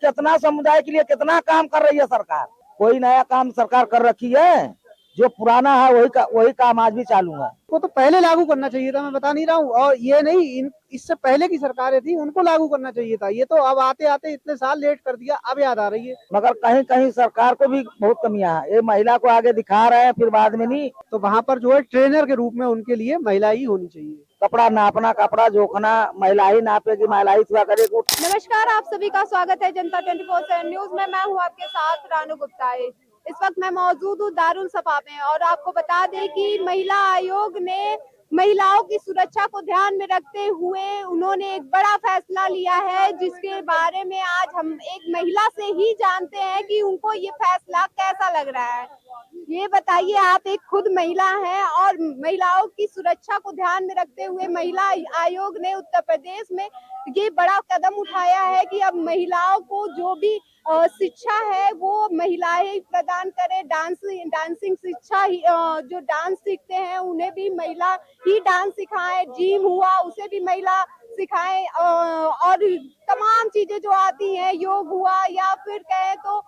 कितना समुदाय के लिए कितना काम कर रही है सरकार। कोई नया काम सरकार कर रखी है? जो पुराना है वही काम आज भी चालू है। वो तो पहले लागू करना चाहिए था, मैं बता नहीं रहा हूँ। और ये नहीं, इससे पहले की सरकारें थी उनको लागू करना चाहिए था। ये तो अब आते आते इतने साल लेट कर दिया, अब याद आ रही है। मगर कहीं कहीं सरकार को भी बहुत कमियां है। ये महिला को आगे दिखा रहे हैं, फिर बाद में नहीं। तो वहाँ पर जो है ट्रेनर के रूप में उनके लिए महिला ही होनी चाहिए। कपड़ा नापना, कपड़ा जोखना महिला ही नापेगी, महिला ही हुआ करेगी। नमस्कार, आप सभी का स्वागत है जनता 24/7 न्यूज में। मैं हूं आपके साथ रानू गुप्ता। इस वक्त मैं मौजूद हूं दारुल सफा में और आपको बता दें कि महिला आयोग ने महिलाओं की सुरक्षा को ध्यान में रखते हुए उन्होंने एक बड़ा फैसला लिया है, जिसके बारे में आज हम एक महिला से ही जानते हैं कि उनको ये फैसला कैसा लग रहा है। ये बताइए, आप एक खुद महिला हैं और महिलाओं की सुरक्षा को ध्यान में रखते हुए महिला आयोग ने उत्तर प्रदेश में ये बड़ा कदम उठाया है कि अब महिलाओं को जो भी शिक्षा है वो महिलाएं प्रदान करें। डांसिंग शिक्षा जो डांस सीखते हैं उन्हें भी महिला ही डांस सिखाएं। जिम हुआ उसे भी महिला सिखाएं और तमाम चीजें जो आती हैं, योग हुआ या फिर कहें तो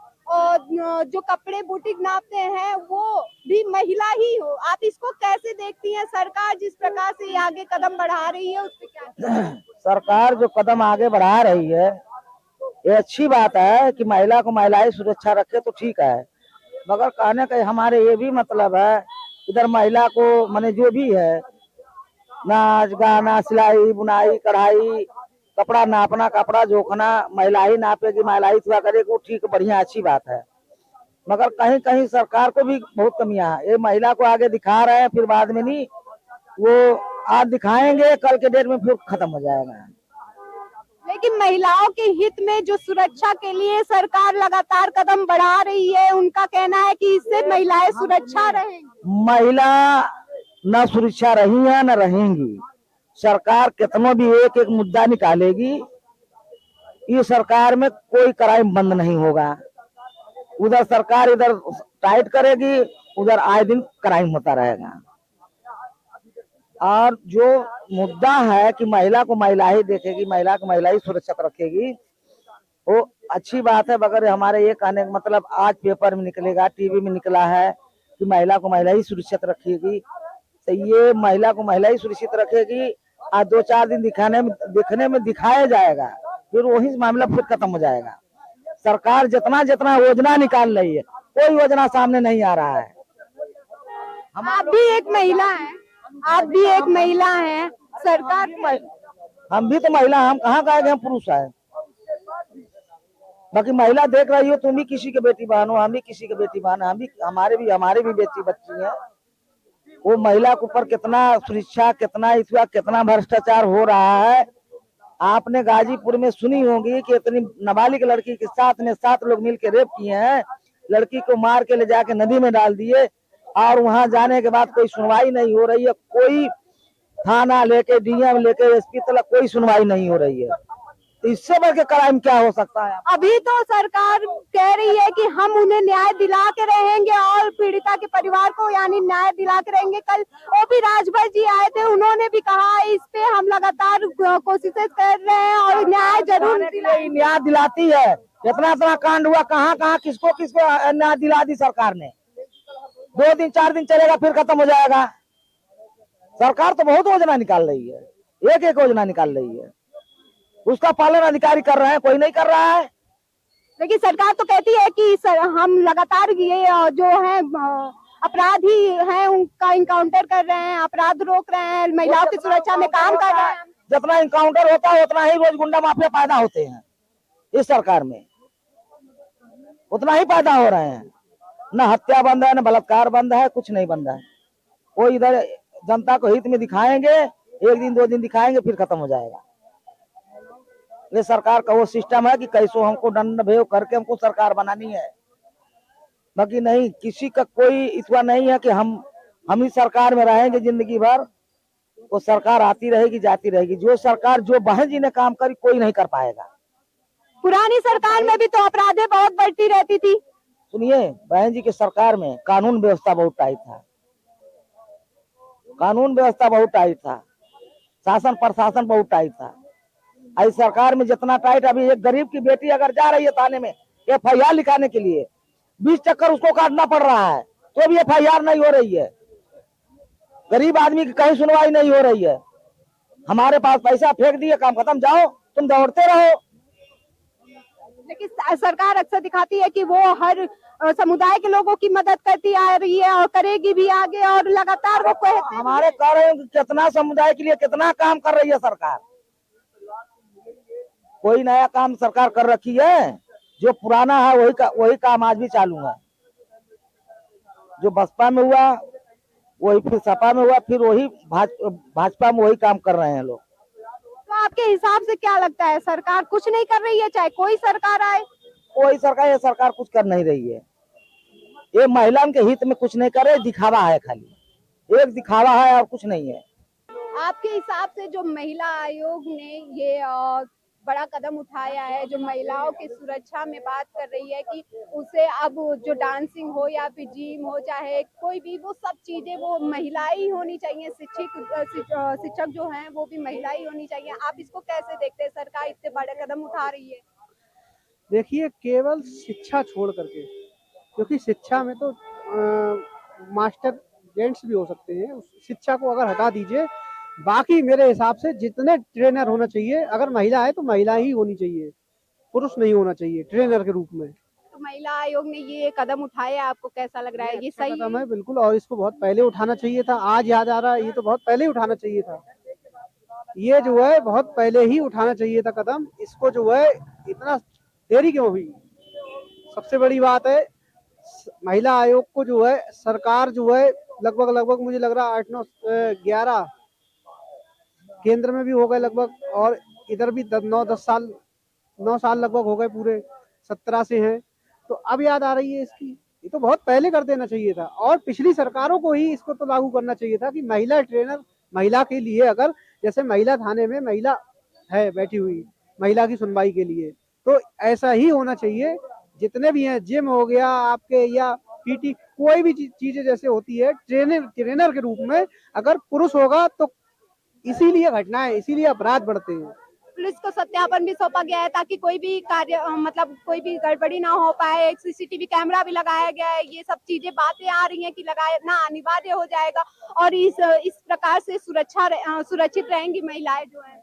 जो कपड़े बुटीक नापते हैं वो भी महिला ही हो। आप इसको कैसे देखती हैं? सरकार जिस प्रकार से आगे कदम बढ़ा रही है उस पर क्या? सरकार जो कदम आगे बढ़ा रही है ये अच्छी बात है कि महिला को महिलाएं सुरक्षा रखे तो ठीक है। मगर कहने का हमारे ये भी मतलब है, इधर महिला को माने जो भी है, नाच गाना, सिलाई बुनाई कढ़ाई, कपड़ा नापना, कपड़ा जोखना महिला ही नापेगी, महिला ही हुआ करेगी, वो ठीक बढ़िया अच्छी बात है। मगर कहीं कहीं सरकार को भी बहुत कमियां है। ये महिला को आगे दिखा रहे हैं, फिर बाद में नहीं। वो आज दिखाएंगे, कल के डेट में फिर खत्म हो जाएगा। लेकिन महिलाओं के हित में जो सुरक्षा के लिए सरकार लगातार कदम बढ़ा रही है, उनका कहना है कि इससे महिलाएं सुरक्षा रहेंगी। महिला न सुरक्षा रही है न रहेंगी। सरकार कितना भी एक एक मुद्दा निकालेगी, ये सरकार में कोई क्राइम बंद नहीं होगा। उधर सरकार इधर टाइट करेगी, उधर आए दिन क्राइम होता रहेगा। और जो मुद्दा है कि महिला को महिला ही देखेगी, महिला को महिला ही सुरक्षित रखेगी, वो अच्छी बात है। मगर हमारे ये कहने का मतलब आज पेपर में निकलेगा, टीवी में निकला है कि महिला को महिला ही सुरक्षित रखेगी। तो ये महिला को महिला ही सुरक्षित रखेगी। आज 2-4 दिन दिखने में दिखाया जाएगा, फिर वही मामला फिर खत्म हो जाएगा। सरकार जितना जितना योजना निकाल रही है, कोई योजना सामने नहीं आ रहा है। आप भी एक महिला हैं, आप भी एक महिला हैं। सरकार हम भी तो महिला, हम कहाँ कहेंगे हम पुरुष है। बाकी महिला देख रही हो, तुम भी किसी के बेटी बहन हो, हम भी किसी के बेटी बहन, हम भी हमारे भी बेटी बच्ची है। वो महिला के ऊपर कितना सुरक्षा, कितना इसका कितना भ्रष्टाचार हो रहा है। आपने गाजीपुर में सुनी होगी कि इतनी नाबालिग लड़की के साथ में 7 लोग मिलकर रेप किए हैं। लड़की को मार के ले जाके नदी में डाल दिए और वहां जाने के बाद कोई सुनवाई नहीं हो रही है। कोई थाना लेके, डीएम लेके, एसपी तक कोई सुनवाई नहीं हो रही है। तो इससे बढ़ के क्राइम क्या हो सकता है? अभी तो सरकार कह रही है कि हम उन्हें न्याय दिला के रहेंगे और पीड़िता के परिवार को यानी न्याय दिला के रहेंगे। कल ओपी राजभर जी आए थे, उन्होंने भी कहा इस पे हम लगातार कोशिशें कर रहे हैं और न्याय जरूर न्याय दिलाती है। इतना इतना कांड हुआ, कहाँ कहाँ किसको किसको न्याय दिला दी सरकार ने। 2 दिन 4 दिन चलेगा, फिर खत्म हो जाएगा। सरकार तो बहुत योजना निकाल रही है, एक एक योजना निकाल रही है, उसका पालन अधिकारी कर रहे हैं, कोई नहीं कर रहा है। लेकिन सरकार तो कहती है कि हम लगातार ये जो है अपराधी हैं उनका इनकाउंटर कर रहे हैं, अपराध रोक रहे हैं, महिलाओं की सुरक्षा में काम कर रहे हैं। जितना इनकाउंटर होता है उतना ही रोज गुंडा माफिया पैदा होते हैं इस सरकार में, उतना ही पैदा हो रहे हैं। न हत्या बंद है, न बलात्कार बंद है, कुछ नहीं बंद है। वो इधर जनता को हित में दिखाएंगे, 1 दिन 2 दिन दिखाएंगे, फिर खत्म हो जाएगा। ये सरकार का वो सिस्टम है कि कैसो हमको दंड भेद करके हमको सरकार बनानी है। बाकी नहीं, किसी का कोई इतना नहीं है कि हम ही सरकार में रहेंगे जिंदगी भर। वो सरकार आती रहेगी, जाती रहेगी। जो सरकार जो बहन जी ने काम करी कोई नहीं कर पाएगा। पुरानी सरकार में भी तो अपराधें बहुत बढ़ती रहती थी। सुनिए, बहन जी की सरकार में कानून व्यवस्था बहुत टाइट था, कानून व्यवस्था बहुत टाइट था, शासन प्रशासन बहुत टाइट था। इस सरकार में जितना टाइट, अभी एक गरीब की बेटी अगर जा रही है थाने में FIR लिखाने के लिए 20 चक्कर उसको काटना पड़ रहा है, तो भी FIR नहीं हो रही है। गरीब आदमी की कहीं सुनवाई नहीं हो रही है। हमारे पास पैसा फेंक दिए, काम खत्म, जाओ तुम दौड़ते रहो। लेकिन सरकार अक्सर दिखाती है कि वो हर समुदाय के लोगों की मदद करती आ रही है और करेगी भी आगे, और लगातार वो कहते हैं। हमारे कह रहे हैं कि कितना समुदाय के लिए कितना काम कर रही है सरकार। कोई नया काम सरकार कर रखी है? जो पुराना है वही काम आज भी चालू है। जो बसपा में हुआ वही फिर सपा में हुआ, फिर वही भाजपा में वही काम कर रहे हैं लोग। तो आपके हिसाब से क्या लगता है, सरकार कुछ नहीं कर रही है? चाहे कोई सरकार आए, कोई सरकार, ये सरकार कुछ कर नहीं रही है। ये महिलाओं के हित में कुछ नहीं कर रहे, दिखावा है, खाली एक दिखावा है और कुछ नहीं है। आपके हिसाब से जो महिला आयोग ने ये बड़ा कदम उठाया है, जो महिलाओं की सुरक्षा में बात कर रही है कि उसे अब जो डांसिंग हो या फिर जिम हो, चाहे कोई भी, वो सब चीजें वो महिला ही होनी चाहिए, शिक्षक जो हैं वो भी महिला ही होनी चाहिए। आप इसको कैसे देखते हैं, सरकार इतने बड़े कदम उठा रही है? देखिए, केवल शिक्षा छोड़ करके, क्योंकि शिक्षा में तो मास्टर जेंट्स भी हो सकते हैं, उस शिक्षा को अगर हटा दीजिए, बाकी मेरे हिसाब से जितने ट्रेनर होना चाहिए, अगर महिला है तो महिला ही होनी चाहिए, पुरुष नहीं होना चाहिए ट्रेनर के रूप में। तो महिला आयोग ने ये कदम उठाया, आपको कैसा लग रहा है? ये सही कदम है बिल्कुल, और इसको बहुत पहले उठाना चाहिए था। आज याद आ रहा है, ये तो बहुत पहले ही उठाना चाहिए था। ये जो है बहुत पहले ही उठाना चाहिए था कदम। इसको जो है इतना देरी क्यों हुई? सबसे बड़ी बात है, महिला आयोग को जो है सरकार जो है लगभग मुझे लग रहा है 8, 9, 11 केंद्र में भी हो गए लगभग, और इधर भी 9 साल लगभग हो गए पूरे, 17 से हैं। तो अब याद आ रही है इसकी। ये तो बहुत पहले कर देना चाहिए था, और पिछली सरकारों को ही इसको तो लागू करना चाहिए था कि महिला ट्रेनर महिला के लिए, अगर जैसे महिला थाने में महिला है बैठी हुई महिला की सुनवाई के लिए, तो ऐसा ही होना चाहिए। जितने भी हैं, जिम हो गया आपके या PT, कोई भी चीजें जैसे होती है, ट्रेनर के रूप में अगर पुरुष होगा तो इसीलिए घटनाएं, इसीलिए अपराध बढ़ते हैं। पुलिस को सत्यापन भी सौंपा गया है ताकि कोई भी कार्य मतलब कोई भी गड़बड़ी ना हो पाए। एक CCTV कैमरा भी लगाया गया है। ये सब चीजें बातें आ रही हैं कि लगाना अनिवार्य हो जाएगा, और इस प्रकार से सुरक्षित रहेंगी महिलाएं जो है।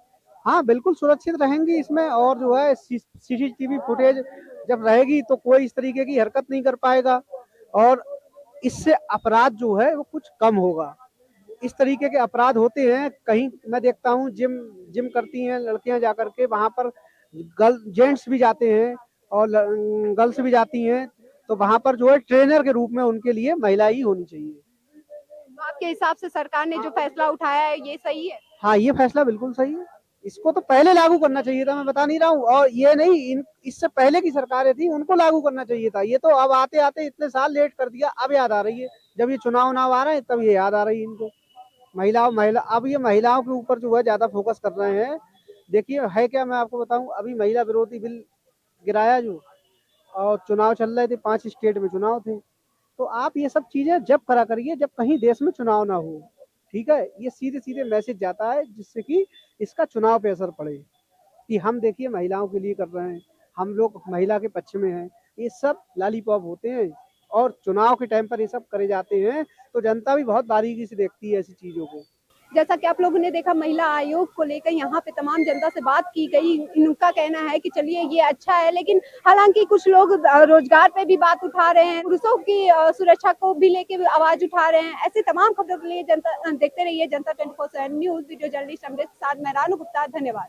हाँ बिल्कुल सुरक्षित रहेंगी इसमें, और जो है CCTV फुटेज जब रहेगी तो कोई इस तरीके की हरकत नहीं कर पाएगा, और इससे अपराध जो है वो कुछ कम होगा। इस तरीके के अपराध होते हैं, कहीं मैं देखता हूँ जिम करती हैं लड़कियां जाकर के, वहां पर जेंट्स भी जाते हैं और गर्ल्स भी जाती हैं, तो वहां पर जो है ट्रेनर के रूप में उनके लिए महिला ही होनी चाहिए। तो आपके हिसाब से सरकार ने जो फैसला उठाया है ये सही है? हाँ, ये फैसला बिल्कुल सही है। इसको तो पहले लागू करना चाहिए था, मैं बता नहीं रहा हूँ, और ये नहीं, इससे पहले की सरकारें थी उनको लागू करना चाहिए था। ये तो अब आते आते इतने साल लेट कर दिया, अब याद आ रही है। जब ये चुनाव आ रहे हैं तब ये याद आ रही है इनको। अब ये महिलाओं के ऊपर जो है ज्यादा फोकस कर रहे हैं। देखिए है क्या, मैं आपको बताऊं, अभी महिला विरोधी बिल गिराया जो, और चुनाव चल रहे थे, 5 स्टेट में चुनाव थे। तो आप ये सब चीजें जब करा करिए जब कहीं देश में चुनाव ना हो, ठीक है। ये सीधे सीधे मैसेज जाता है जिससे कि इसका चुनाव पे असर पड़े कि हम देखिए महिलाओं के लिए कर रहे हैं, हम लोग महिला के पक्ष में हैं। ये सब लॉलीपॉप होते हैं, और चुनाव के टाइम पर ये सब करे जाते हैं, तो जनता भी बहुत बारीकी से देखती है ऐसी चीजों को। जैसा कि आप लोगों ने देखा, महिला आयोग को लेकर यहाँ पे तमाम जनता से बात की गई। इनका कहना है कि चलिए ये अच्छा है, लेकिन हालांकि कुछ लोग रोजगार पे भी बात उठा रहे हैं, पुरुषों की सुरक्षा को भी लेके आवाज उठा रहे हैं। ऐसे तमाम खबरों के लिए जनता देखते रहिए जनता 24/7 न्यूज। वीडियो जर्नलिस्ट अमृत के साथ मैं रानू गुप्ता, धन्यवाद।